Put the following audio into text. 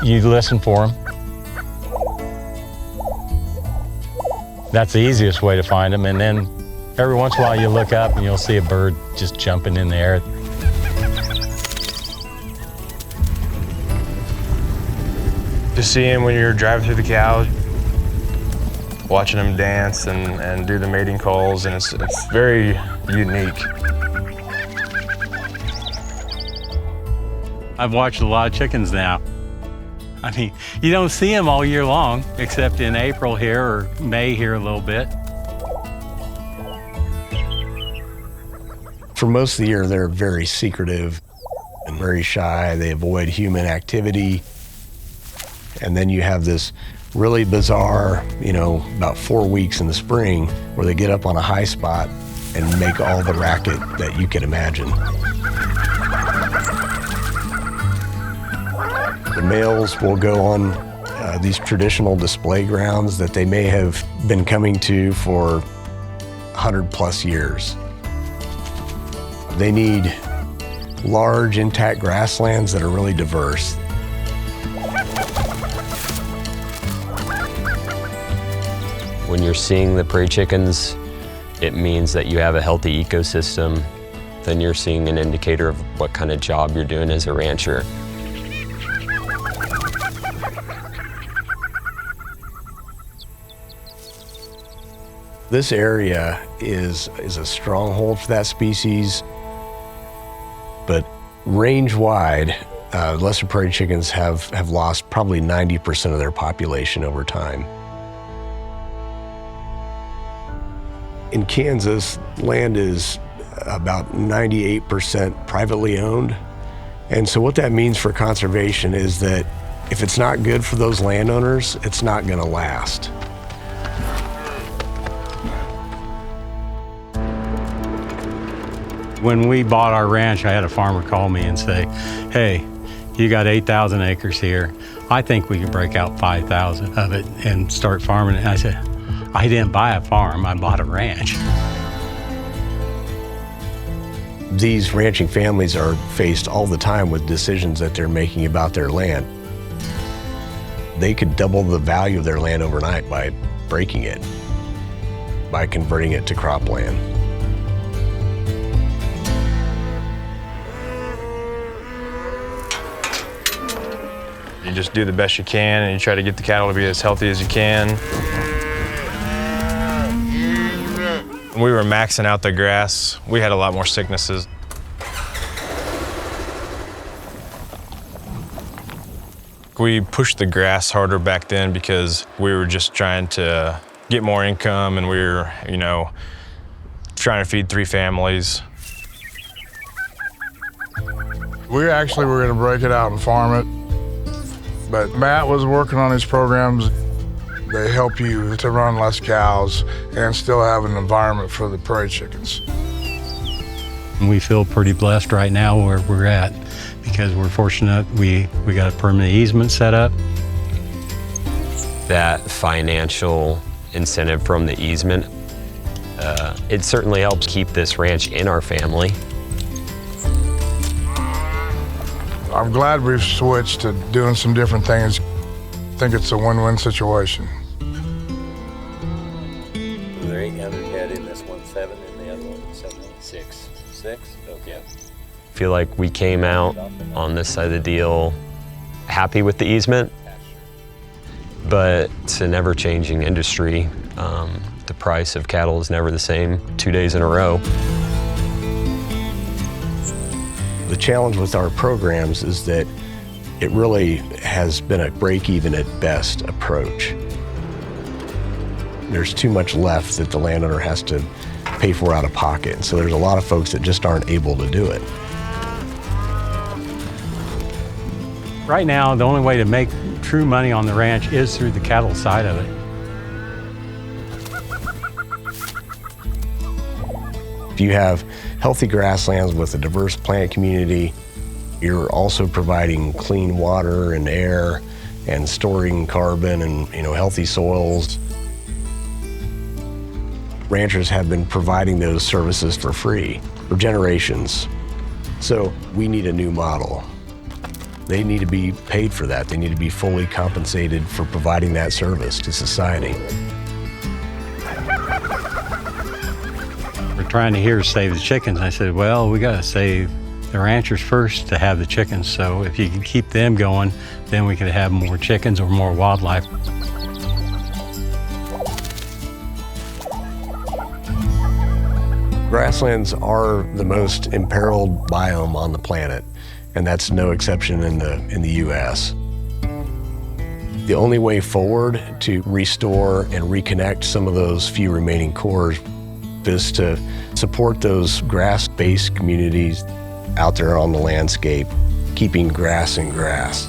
You listen for them. That's the easiest way to find them. And then every once in a while you look up and you'll see a bird just jumping in the air. To see them when you're driving through the cows, watching them dance and do the mating calls, and it's very unique. I've watched a lot of chickens now. I mean, you don't see them all year long, except in April here or May here a little bit. For most of the year, they're very secretive and very shy. They avoid human activity. And then you have this really bizarre, about 4 weeks in the spring where they get up on a high spot and make all the racket that you can imagine. The males will go on these traditional display grounds that they may have been coming to for 100+ years. They need large, intact grasslands that are really diverse. When you're seeing the prairie chickens, it means that you have a healthy ecosystem. Then you're seeing an indicator of what kind of job you're doing as a rancher. This area is a stronghold for that species, but range-wide, lesser prairie chickens have lost probably 90% of their population over time. In Kansas, land is about 98% privately owned. And so what that means for conservation is that if it's not good for those landowners, it's not gonna last. When we bought our ranch, I had a farmer call me and say, hey, you got 8,000 acres here. I think we could break out 5,000 of it and start farming it. And I said, I didn't buy a farm, I bought a ranch. These ranching families are faced all the time with decisions that they're making about their land. They could double the value of their land overnight by breaking it, by converting it to cropland. You just do the best you can and you try to get the cattle to be as healthy as you can. When we were maxing out the grass, we had a lot more sicknesses. We pushed the grass harder back then because we were just trying to get more income, and we were, trying to feed 3 families. We actually were going to break it out and farm it, but Matt was working on these programs. They help you to run less cows and still have an environment for the prairie chickens. We feel pretty blessed right now where we're at because we're fortunate we got a permanent easement set up. That financial incentive from the easement, it certainly helps keep this ranch in our family. I'm glad we've switched to doing some different things. I think it's a win-win situation. There 800 head in this one, 7 in the other one, 7, 6. 6? Okay. I feel like we came out on this side of the deal happy with the easement, but it's an ever-changing industry. The price of cattle is never the same 2 days in a row. The challenge with our programs is that it really has been a break-even at best approach. There's too much left that the landowner has to pay for out of pocket. And so there's a lot of folks that just aren't able to do it. Right now, the only way to make true money on the ranch is through the cattle side of it. If you have healthy grasslands with a diverse plant community, you're also providing clean water and air and storing carbon and healthy soils. Ranchers have been providing those services for free for generations. So we need a new model. They need to be paid for that. They need to be fully compensated for providing that service to society. We're trying to here save the chickens. I said, well, we got to save the ranchers first to have the chickens. So if you can keep them going, then we can have more chickens or more wildlife. Grasslands are the most imperiled biome on the planet, and that's no exception in the U.S. The only way forward to restore and reconnect some of those few remaining cores is to support those grass-based communities out there on the landscape, keeping grass in grass.